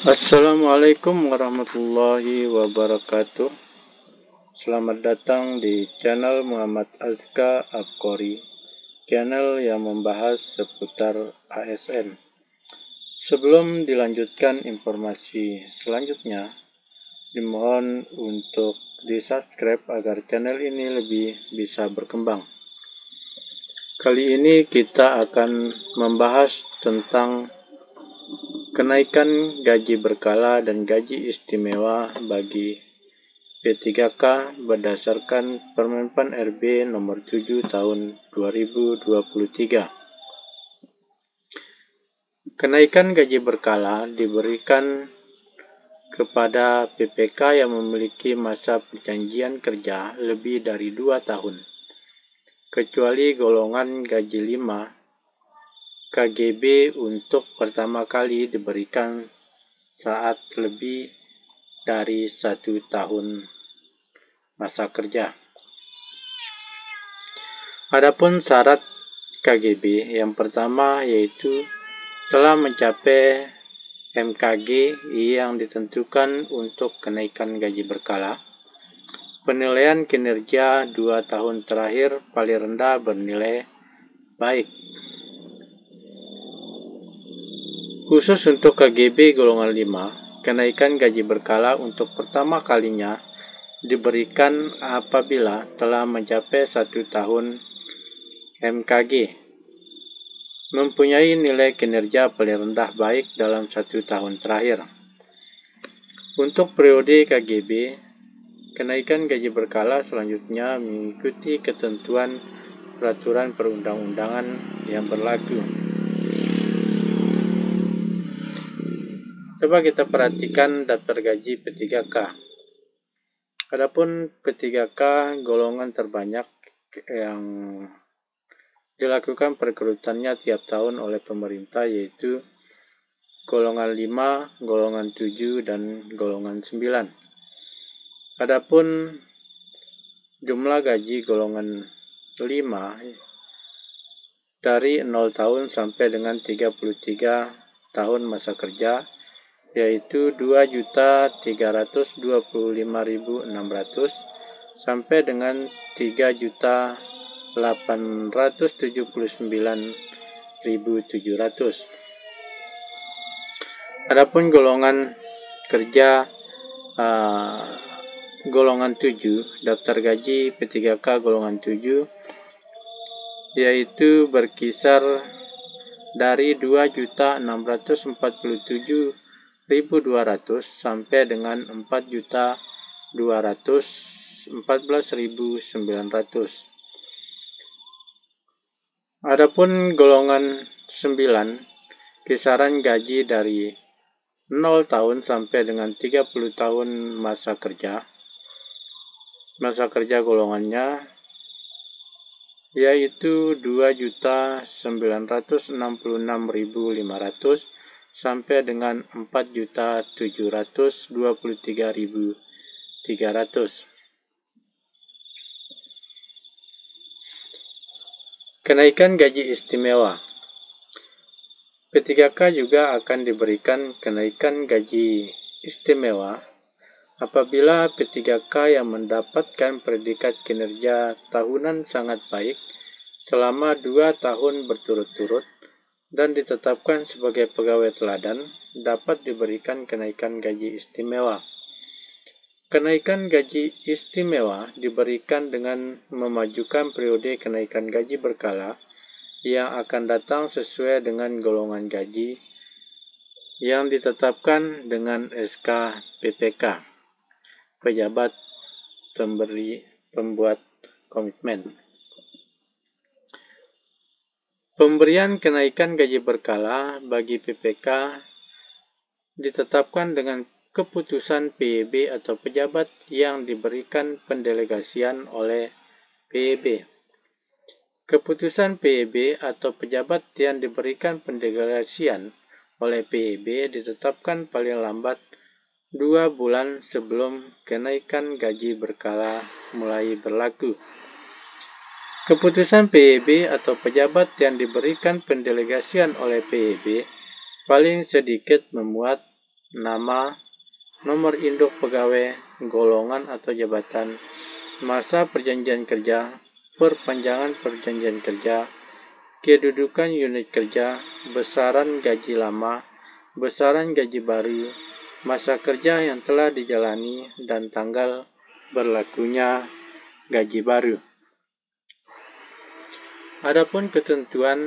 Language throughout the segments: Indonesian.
Assalamualaikum warahmatullahi wabarakatuh. Selamat datang di channel Muhammad Azka Afqori, channel yang membahas seputar ASN. Sebelum dilanjutkan informasi selanjutnya, dimohon untuk di-subscribe agar channel ini lebih bisa berkembang. Kali ini kita akan membahas tentang kenaikan gaji berkala dan gaji istimewa bagi P3K berdasarkan Permenpan RB nomor 7 tahun 2023. Kenaikan gaji berkala diberikan kepada PPK yang memiliki masa perjanjian kerja lebih dari 2 tahun, kecuali golongan gaji 5 KGB untuk pertama kali diberikan saat lebih dari 1 tahun masa kerja. Adapun syarat KGB yang pertama yaitu telah mencapai MKG yang ditentukan untuk kenaikan gaji berkala. Penilaian kinerja 2 tahun terakhir paling rendah bernilai baik. Khusus untuk KGB golongan 5, kenaikan gaji berkala untuk pertama kalinya diberikan apabila telah mencapai 1 tahun MKG, mempunyai nilai kinerja paling rendah baik dalam 1 tahun terakhir. Untuk periode KGB, kenaikan gaji berkala selanjutnya mengikuti ketentuan peraturan perundang-undangan yang berlaku. Coba kita perhatikan daftar gaji P3K. Adapun P3K golongan terbanyak yang dilakukan perekrutannya tiap tahun oleh pemerintah yaitu golongan 5, golongan 7, dan golongan 9. Adapun jumlah gaji golongan 5 dari 0 tahun sampai dengan 33 tahun masa kerja yaitu 2.325.600 sampai dengan 3.879.700. Adapun golongan kerja golongan 7, daftar gaji P3K golongan 7 yaitu berkisar dari 2.647.200 sampai dengan 4.214.900. Adapun golongan 9, kisaran gaji dari 0 tahun sampai dengan 30 tahun masa kerja. Masa kerja golongannya yaitu 2.966.500 sampai dengan 4.073.300. Kenaikan gaji istimewa. P3K juga akan diberikan kenaikan gaji istimewa apabila P3K yang mendapatkan predikat kinerja tahunan sangat baik selama 2 tahun berturut-turut dan ditetapkan sebagai pegawai teladan dapat diberikan kenaikan gaji istimewa. Kenaikan gaji istimewa diberikan dengan memajukan periode kenaikan gaji berkala yang akan datang sesuai dengan golongan gaji yang ditetapkan dengan SK PPK, pejabat pembuat komitmen. Pemberian kenaikan gaji berkala bagi PPK ditetapkan dengan keputusan PEB atau pejabat yang diberikan pendelegasian oleh PEB. Keputusan PEB atau pejabat yang diberikan pendelegasian oleh PEB ditetapkan paling lambat 2 bulan sebelum kenaikan gaji berkala mulai berlaku. Keputusan PEB atau pejabat yang diberikan pendelegasian oleh PEB paling sedikit memuat nama, nomor induk pegawai, golongan atau jabatan, masa perjanjian kerja, perpanjangan perjanjian kerja, kedudukan unit kerja, besaran gaji lama, besaran gaji baru, masa kerja yang telah dijalani, dan tanggal berlakunya gaji baru. Adapun ketentuan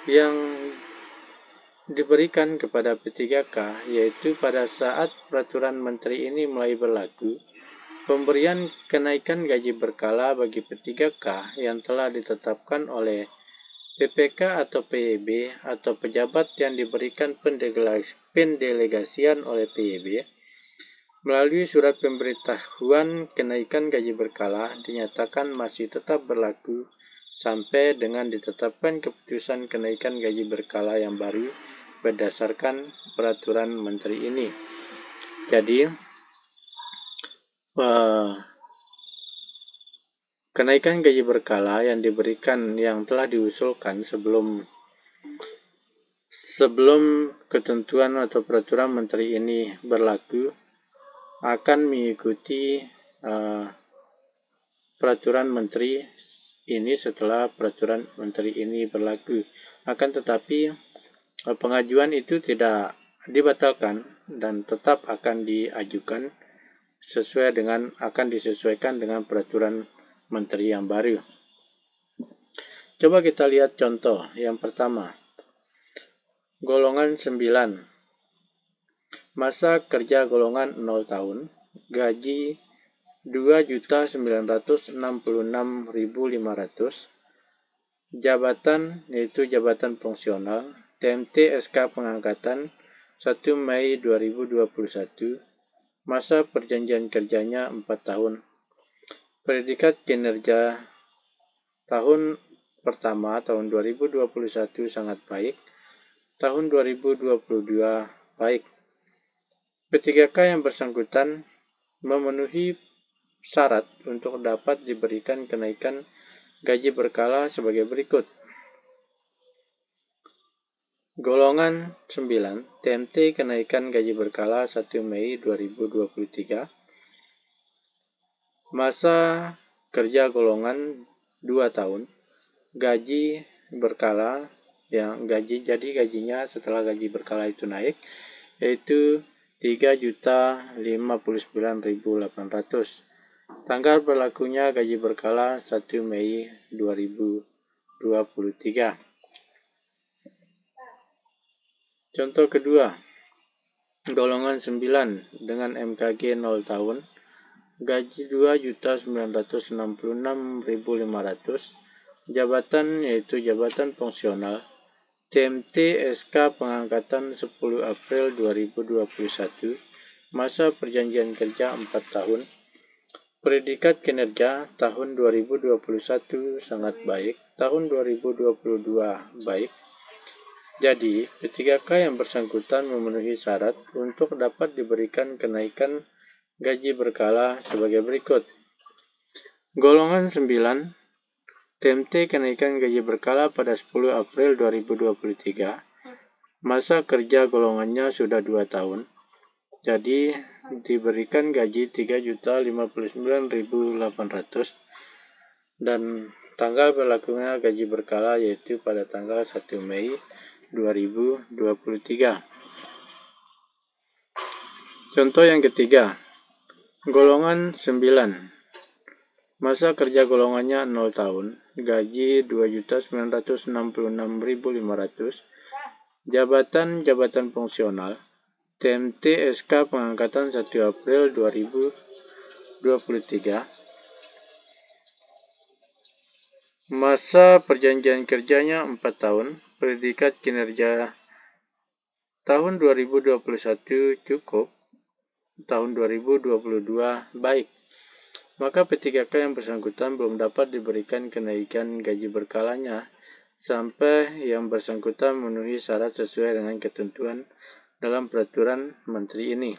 yang diberikan kepada P3K, yaitu pada saat peraturan menteri ini mulai berlaku, pemberian kenaikan gaji berkala bagi P3K yang telah ditetapkan oleh PPK atau PYB atau pejabat yang diberikan pendelegasian oleh PYB melalui surat pemberitahuan kenaikan gaji berkala dinyatakan masih tetap berlaku sampai dengan ditetapkan keputusan kenaikan gaji berkala yang baru berdasarkan peraturan menteri ini. Jadi, kenaikan gaji berkala yang diberikan yang telah diusulkan sebelum ketentuan atau peraturan menteri ini berlaku akan mengikuti peraturan menteri ini setelah peraturan menteri ini berlaku. Akan tetapi pengajuan itu tidak dibatalkan dan tetap akan diajukan akan disesuaikan dengan peraturan menteri yang baru. Coba kita lihat contoh yang pertama. Golongan 9. Masa kerja golongan 0 tahun, gaji 2.966.500, jabatan yaitu jabatan fungsional, TMT SK pengangkatan 1 Mei 2021, masa perjanjian kerjanya 4 tahun, predikat kinerja tahun pertama tahun 2021 sangat baik, tahun 2022 baik. P3K yang bersangkutan memenuhi syarat untuk dapat diberikan kenaikan gaji berkala sebagai berikut. Golongan 9, TMT kenaikan gaji berkala 1 Mei 2023. Masa kerja golongan 2 tahun, gaji berkala yang gajinya setelah gaji berkala itu naik yaitu 3.059.800. Tanggal berlakunya gaji berkala 1 Mei 2023. Contoh kedua, golongan 9 dengan MKG 0 tahun, gaji 2.966.500, jabatan yaitu jabatan fungsional, TMT SK pengangkatan 10 April 2021, masa perjanjian kerja 4 tahun, predikat kinerja tahun 2021 sangat baik, tahun 2022 baik. Jadi, P3K yang bersangkutan memenuhi syarat untuk dapat diberikan kenaikan gaji berkala sebagai berikut. Golongan 9, TMT kenaikan gaji berkala pada 10 April 2023. Masa kerja golongannya sudah 2 tahun. Jadi diberikan gaji 3.059.800 dan tanggal berlakunya gaji berkala yaitu pada tanggal 1 Mei 2023. Contoh yang ketiga. Golongan 9. Masa kerja golongannya 0 tahun, gaji 2.966.500, jabatan fungsional, TMT SK pengangkatan 1 April 2023, masa perjanjian kerjanya 4 tahun, predikat kinerja tahun 2021 cukup, tahun 2022 baik. Maka P3K yang bersangkutan belum dapat diberikan kenaikan gaji berkalanya sampai yang bersangkutan memenuhi syarat sesuai dengan ketentuan dalam peraturan menteri ini.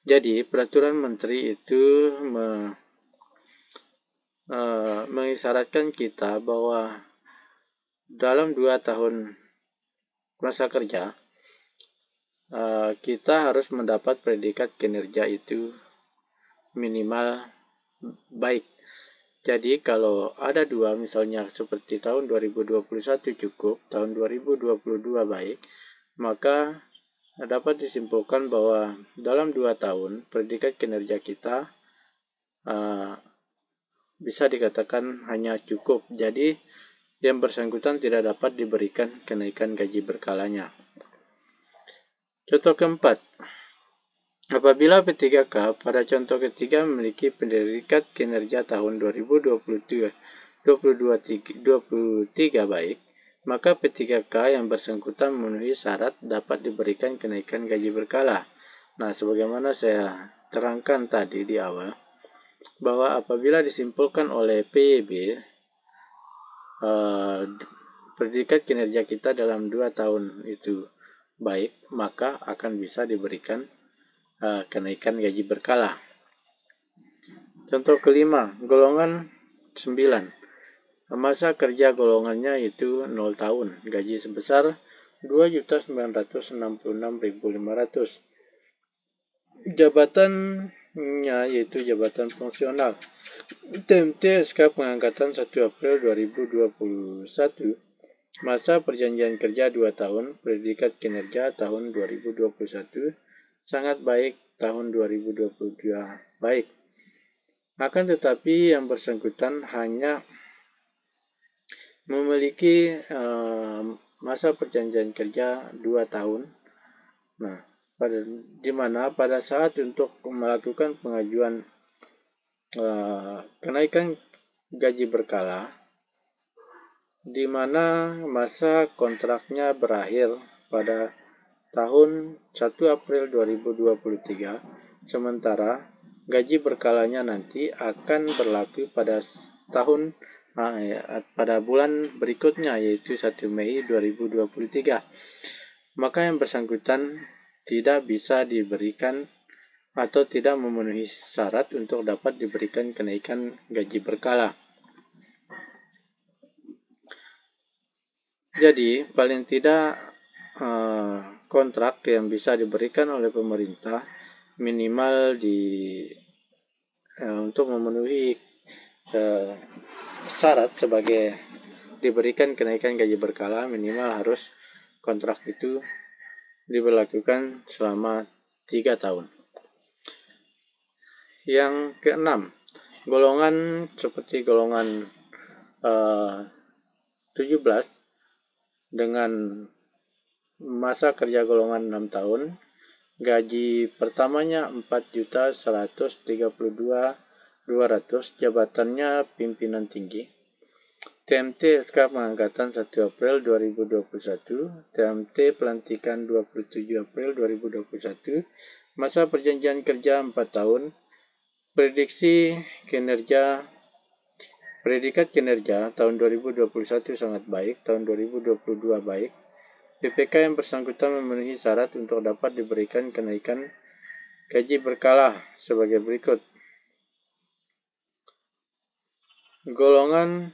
Jadi, peraturan menteri itu mengisyaratkan kita bahwa dalam 2 tahun masa kerja, kita harus mendapat predikat kinerja itu minimal baik. Jadi kalau ada dua, misalnya seperti tahun 2021 cukup, tahun 2022 baik, maka dapat disimpulkan bahwa dalam 2 tahun predikat kinerja kita bisa dikatakan hanya cukup. Jadi yang bersangkutan tidak dapat diberikan kenaikan gaji berkalanya. Contoh keempat, apabila P3K pada contoh ketiga memiliki predikat kinerja tahun 2023 baik, maka P3K yang bersangkutan memenuhi syarat dapat diberikan kenaikan gaji berkala. Nah, sebagaimana saya terangkan tadi di awal, bahwa apabila disimpulkan oleh PYB predikat kinerja kita dalam 2 tahun itu baik, maka akan bisa diberikan kenaikan gaji berkala. Contoh kelima, golongan 9. Masa kerja golongannya itu 0 tahun, gaji sebesar 2.966.500. Jabatannya yaitu jabatan fungsional. TMT SK pengangkatan 1 April 2021. Masa perjanjian kerja 2 tahun, predikat kinerja tahun 2021, sangat baik tahun 2022 baik. Akan tetapi yang bersangkutan hanya memiliki masa perjanjian kerja 2 tahun. Nah, di mana pada saat untuk melakukan pengajuan kenaikan gaji berkala, di mana masa kontraknya berakhir pada tahun 1 April 2023, sementara gaji berkalanya nanti akan berlaku pada pada bulan berikutnya, yaitu 1 Mei 2023. Maka yang bersangkutan tidak bisa diberikan atau tidak memenuhi syarat untuk dapat diberikan kenaikan gaji berkala. Jadi, paling tidak kontrak yang bisa diberikan oleh pemerintah minimal untuk memenuhi syarat sebagai diberikan kenaikan gaji berkala, minimal harus kontrak itu diberlakukan selama 3 tahun. Yang keenam, golongan seperti golongan 17 dengan masa kerja golongan 6 tahun, gaji pertamanya 4.132.200, jabatannya pimpinan tinggi. TMT SK pengangkatan 1 April 2021, TMT pelantikan 27 April 2021, masa perjanjian kerja 4 tahun, predikat kinerja tahun 2021 sangat baik, tahun 2022 baik. PPK yang bersangkutan memenuhi syarat untuk dapat diberikan kenaikan gaji berkala sebagai berikut. Golongan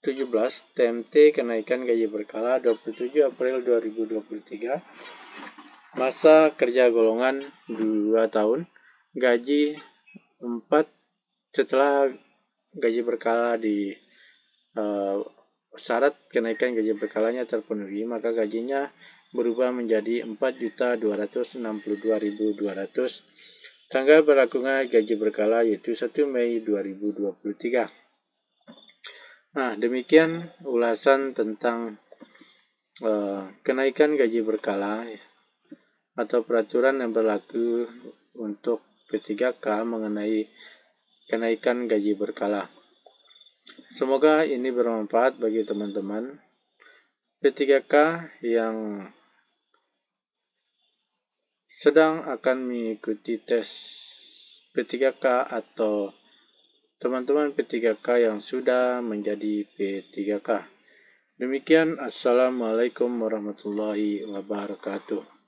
17 TMT kenaikan gaji berkala 27 April 2023. Masa kerja golongan 2 tahun, gaji 4 setelah gaji berkala di syarat kenaikan gaji berkalanya terpenuhi, maka gajinya berubah menjadi 4.262.200. Tanggal berlakunya gaji berkala yaitu 1 Mei 2023. Nah, demikian ulasan tentang kenaikan gaji berkala atau peraturan yang berlaku untuk P3K mengenai kenaikan gaji berkala. Semoga ini bermanfaat bagi teman-teman P3K yang sedang akan mengikuti tes P3K atau teman-teman P3K yang sudah menjadi P3K. Demikian, Assalamualaikum warahmatullahi wabarakatuh.